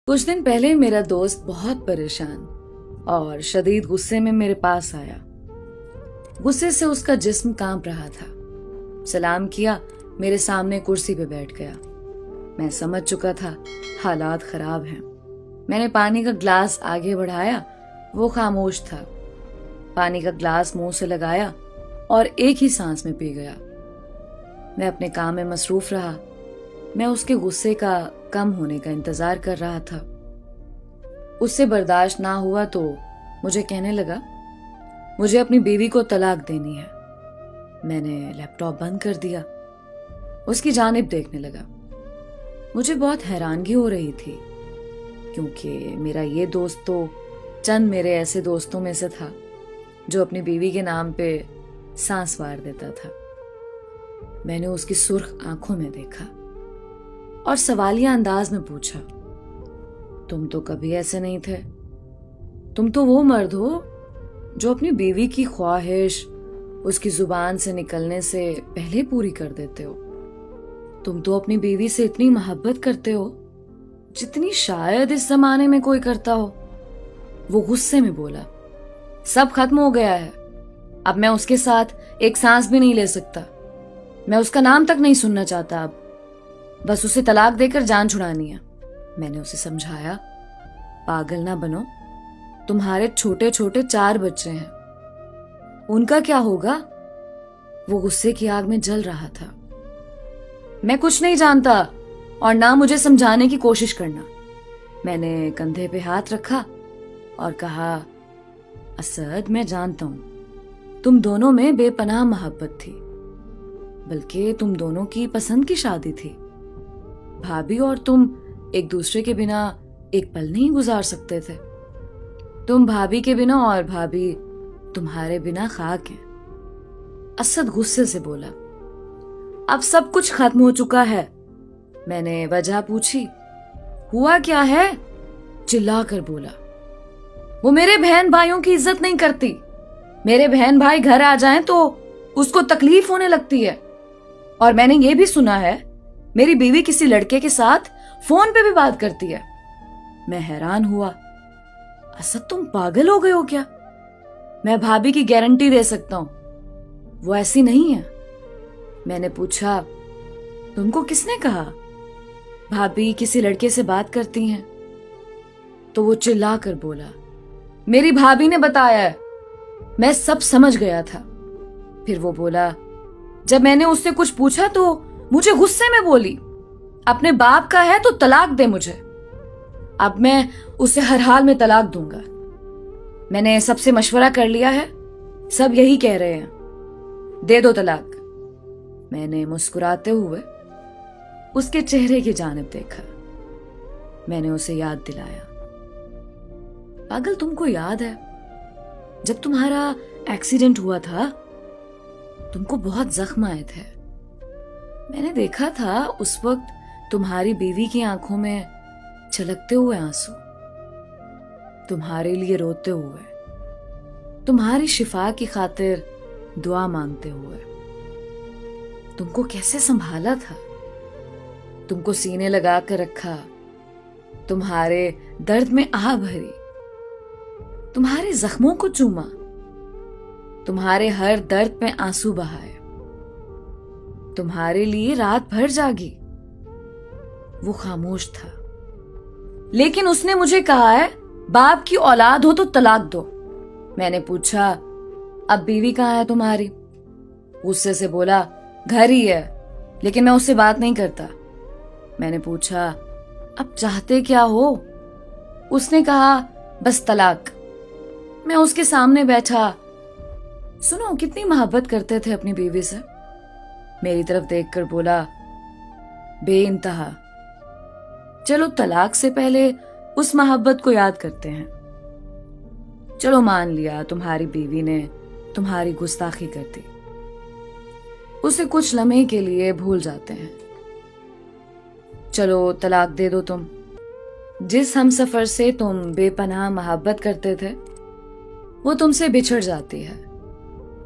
कुछ दिन पहले मेरा दोस्त बहुत परेशान और शदीद गुस्से में मेरे पास आया। गुस्से से उसका जिस्म कांप रहा था। सलाम किया, मेरे सामने कुर्सी पे बैठ गया। मैं समझ चुका था हालात खराब हैं। मैंने पानी का ग्लास आगे बढ़ाया, वो खामोश था। पानी का ग्लास मुंह से लगाया और एक ही सांस में पी गया। मैं अपने काम में मसरूफ रहा। मैं उसके गुस्से का कम होने का इंतजार कर रहा था। उससे बर्दाश्त ना हुआ तो मुझे कहने लगा, मुझे अपनी बीवी को तलाक देनी है। मैंने लैपटॉप बंद कर दिया, उसकी जानिब देखने लगा। मुझे बहुत हैरानगी हो रही थी, क्योंकि मेरा ये दोस्त तो चंद मेरे ऐसे दोस्तों में से था जो अपनी बीवी के नाम पे सांस वार देता था। मैंने उसकी सुर्ख आंखों में देखा और सवालिया अंदाज में पूछा, तुम तो कभी ऐसे नहीं थे। तुम तो वो मर्द हो जो अपनी बीवी की ख्वाहिश उसकी जुबान से निकलने से पहले पूरी कर देते हो। तुम तो अपनी बीवी से इतनी मोहब्बत करते हो जितनी शायद इस जमाने में कोई करता हो। वो गुस्से में बोला, सब खत्म हो गया है। अब मैं उसके साथ एक सांस भी नहीं ले सकता। मैं उसका नाम तक नहीं सुनना चाहता। अब बस उसे तलाक देकर जान छुड़ानी है। मैंने उसे समझाया, पागल ना बनो, तुम्हारे छोटे छोटे 4 बच्चे हैं, उनका क्या होगा। वो गुस्से की आग में जल रहा था। मैं कुछ नहीं जानता और ना मुझे समझाने की कोशिश करना। मैंने कंधे पे हाथ रखा और कहा, असद, मैं जानता हूं तुम दोनों में बेपनाह मोहब्बत थी, बल्कि तुम दोनों की पसंद की शादी थी। भाभी और तुम एक दूसरे के बिना एक पल नहीं गुजार सकते थे। तुम भाभी के बिना और भाभी तुम्हारे बिना खाक हैं। असद गुस्से से बोला, अब सब कुछ खत्म हो चुका है। मैंने वजह पूछी, हुआ क्या है? चिल्लाकर बोला, वो मेरे बहन भाइयों की इज्जत नहीं करती। मेरे बहन भाई घर आ जाएं तो उसको तकलीफ होने लगती है। और मैंने ये भी सुना है मेरी बीवी किसी लड़के के साथ फोन पे भी बात करती है। मैं हैरान हुआ, असद, तुम पागल हो गए हो क्या? मैं भाभी की गारंटी दे सकता हूं, वो ऐसी नहीं है। मैंने पूछा, तुमको किसने कहा भाभी किसी लड़के से बात करती हैं? तो वो चिल्लाकर बोला, मेरी भाभी ने बताया है। मैं सब समझ गया था। फिर वो बोला, जब मैंने उससे कुछ पूछा तो मुझे गुस्से में बोली, अपने बाप का है तो तलाक दे मुझे। अब मैं उसे हर हाल में तलाक दूंगा। मैंने सबसे मशवरा कर लिया है, सब यही कह रहे हैं, दे दो तलाक। मैंने मुस्कुराते हुए उसके चेहरे की जानिब देखा। मैंने उसे याद दिलाया, पागल, तुमको याद है जब तुम्हारा एक्सीडेंट हुआ था, तुमको बहुत जख्म आए थे। मैंने देखा था उस वक्त तुम्हारी बीवी की आंखों में छलकते हुए आंसू, तुम्हारे लिए रोते हुए, तुम्हारी शिफा की खातिर दुआ मांगते हुए। तुमको कैसे संभाला था, तुमको सीने लगा कर रखा, तुम्हारे दर्द में आह भरी, तुम्हारे जख्मों को चूमा, तुम्हारे हर दर्द में आंसू बहाए, तुम्हारे लिए रात भर जागी। वो खामोश था, लेकिन उसने मुझे कहा है, बाप की औलाद हो तो तलाक दो। मैंने पूछा, अब बीवी कहाँ है तुम्हारी? गुस्से से बोला, घर ही है, लेकिन मैं उससे बात नहीं करता। मैंने पूछा, अब चाहते क्या हो? उसने कहा, बस तलाक। मैं उसके सामने बैठा, सुनो, कितनी मोहब्बत करते थे अपनी बीवी से। मेरी तरफ देखकर बोला, बेइंतहा। चलो तलाक से पहले उस मोहब्बत को याद करते हैं। चलो मान लिया तुम्हारी बीवी ने तुम्हारी गुस्ताखी कर दी, उसे कुछ लम्हे के लिए भूल जाते हैं। चलो तलाक दे दो तुम। जिस हमसफर से तुम बेपनाह मोहब्बत करते थे, वो तुमसे बिछड़ जाती है।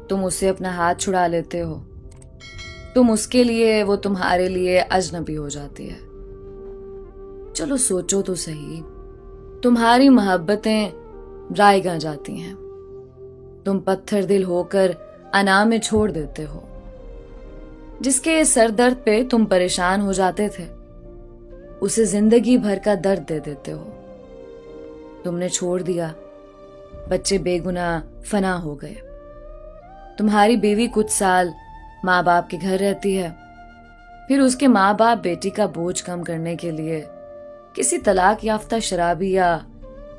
तुम उससे अपना हाथ छुड़ा लेते हो। तुम उसके लिए, वो तुम्हारे लिए अजनबी हो जाती है। चलो सोचो तो सही, तुम्हारी मोहब्बतें रायगा जाती हैं, तुम पत्थर दिल होकर अना में छोड़ देते हो। जिसके सर दर्द पे तुम परेशान हो जाते थे, उसे जिंदगी भर का दर्द दे देते हो। तुमने छोड़ दिया, बच्चे बेगुनाह फना हो गए। तुम्हारी बीवी कुछ साल माँ बाप के घर रहती है, फिर उसके माँ बाप बेटी का बोझ कम करने के लिए किसी तलाक याफ्ता शराबी या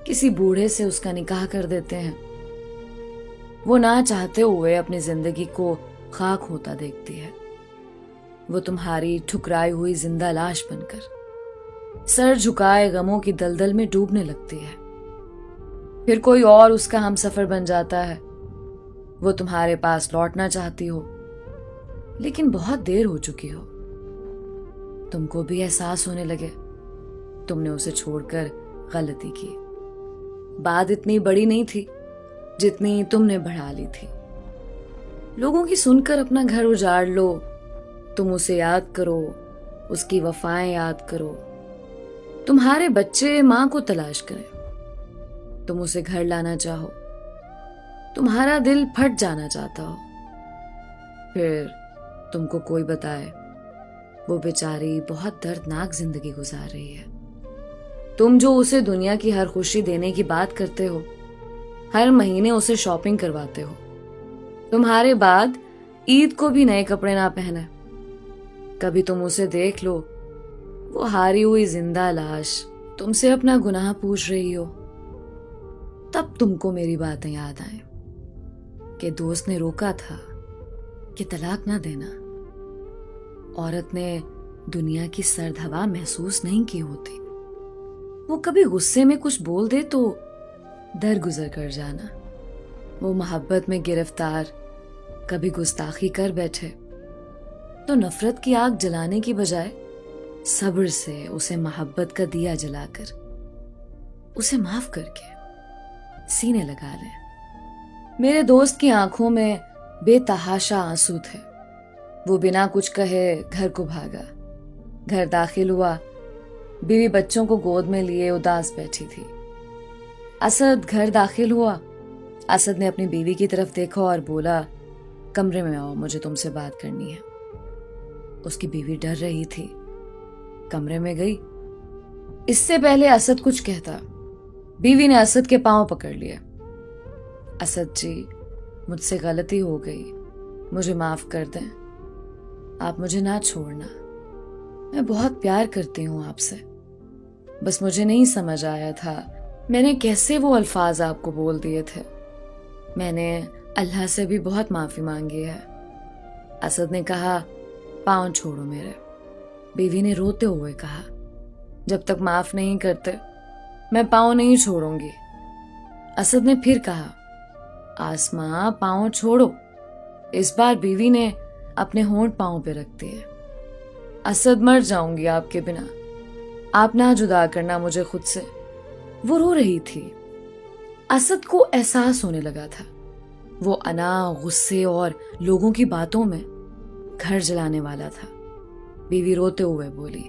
किसी बूढ़े से उसका निकाह कर देते हैं। वो ना चाहते हुए अपनी जिंदगी को खाक होता देखती है। वो तुम्हारी ठुकराई हुई जिंदा लाश बनकर सर झुकाए गमों की दलदल में डूबने लगती है। फिर कोई और उसका हमसफर बन जाता है। वो तुम्हारे पास लौटना चाहती हो, लेकिन बहुत देर हो चुकी हो। तुमको भी एहसास होने लगे तुमने उसे छोड़कर गलती की। बात इतनी बड़ी नहीं थी जितनी तुमने बढ़ा ली थी। लोगों की सुनकर अपना घर उजाड़ लो, तुम उसे याद करो, उसकी वफाएं याद करो। तुम्हारे बच्चे मां को तलाश करें, तुम उसे घर लाना चाहो, तुम्हारा दिल फट जाना चाहता हो। फिर तुमको कोई बताए वो बेचारी बहुत दर्दनाक जिंदगी गुजार रही है। तुम जो उसे दुनिया की हर खुशी देने की बात करते हो, हर महीने उसे शॉपिंग करवाते हो, तुम्हारे बाद ईद को भी नए कपड़े ना पहने। कभी तुम उसे देख लो, वो हारी हुई जिंदा लाश तुमसे अपना गुनाह पूछ रही हो, तब तुमको मेरी बातें याद आए कि दोस्त ने रोका था कि तलाक ना देना। औरत ने दुनिया की सर्द हवा महसूस नहीं की होती। वो कभी गुस्से में कुछ बोल दे तो दरगुजर कर जाना। वो मोहब्बत में गिरफ्तार कभी गुस्ताखी कर बैठे तो नफरत की आग जलाने की बजाय सब्र से उसे मोहब्बत का दिया जलाकर उसे माफ करके सीने लगा ले। मेरे दोस्त की आंखों में बेतहाशा आंसू थे। वो बिना कुछ कहे घर को भागा। घर दाखिल हुआ, बीवी बच्चों को गोद में लिए उदास बैठी थी। असद घर दाखिल हुआ। असद ने अपनी बीवी की तरफ देखा और बोला, कमरे में आओ, मुझे तुमसे बात करनी है। उसकी बीवी डर रही थी, कमरे में गई। इससे पहले असद कुछ कहता, बीवी ने असद के पांव पकड़ लिए। असद जी, मुझसे गलती हो गई, मुझे माफ कर दें, आप मुझे ना छोड़ना, मैं बहुत प्यार करती हूँ आपसे। बस मुझे नहीं समझ आया था मैंने कैसे वो अल्फाज आपको बोल दिए थे। मैंने अल्लाह से भी बहुत माफी मांगी है। असद ने कहा, पाँव छोड़ो मेरे। बीवी ने रोते हुए कहा, जब तक माफ नहीं करते मैं पाँव नहीं छोड़ूंगी। असद ने फिर कहा, आसमां पाँव छोड़ो। इस बार बीवी ने अपने होंठ पाँव पे रख दिए। असद, मर जाऊंगी आपके बिना, आप ना जुदा करना मुझे खुद से। वो रो रही थी। असद को एहसास होने लगा था वो अना, गुस्से और लोगों की बातों में घर जलाने वाला था। बीवी रोते हुए बोली,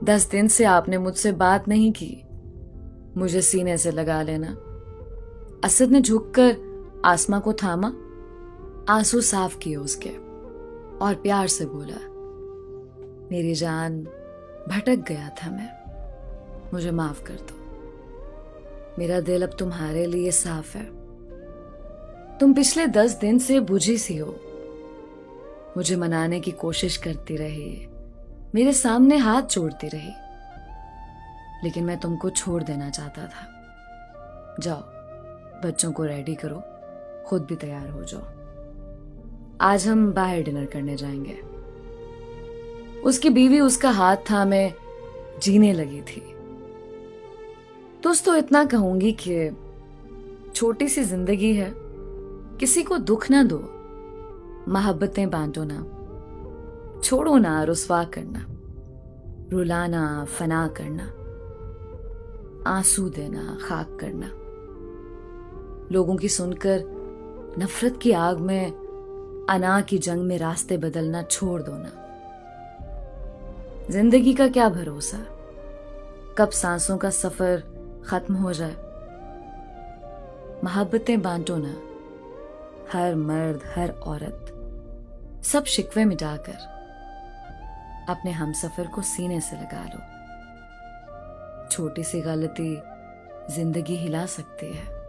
10 दिन से आपने मुझसे बात नहीं की, मुझे सीने से लगा लेना। असद ने झुककर आसमा को थामा, आंसू साफ किए उसके और प्यार से बोला, मेरी जान, भटक गया था मैं, मुझे माफ कर दो। मेरा दिल अब तुम्हारे लिए साफ है। तुम पिछले 10 दिन से बुझी सी हो। मुझे मनाने की कोशिश करती रही, मेरे सामने हाथ जोड़ती रही, लेकिन मैं तुमको छोड़ देना चाहता था। जाओ, बच्चों को रेडी करो, खुद भी तैयार हो जाओ, आज हम बाहर डिनर करने जाएंगे। उसकी बीवी उसका हाथ थामे जीने लगी थी। दोस्तों, इतना कहूंगी कि छोटी सी जिंदगी है, किसी को दुख ना दो, मोहब्बतें बांटो ना, छोड़ो ना रुसवा करना, रुलाना, फना करना, आंसू देना, खाक करना। लोगों की सुनकर नफरत की आग में अना की जंग में रास्ते बदलना छोड़ दो ना। जिंदगी का क्या भरोसा, کب سانسوں کا سفر ختم ہو جائے۔ محبتیں بانٹو نا، ہر مرد ہر عورت، سب شکوے مٹا کر اپنے ہمسفر کو سینے سے لگا لو۔ چھوٹی سی غلطی زندگی ہلا سکتی ہے۔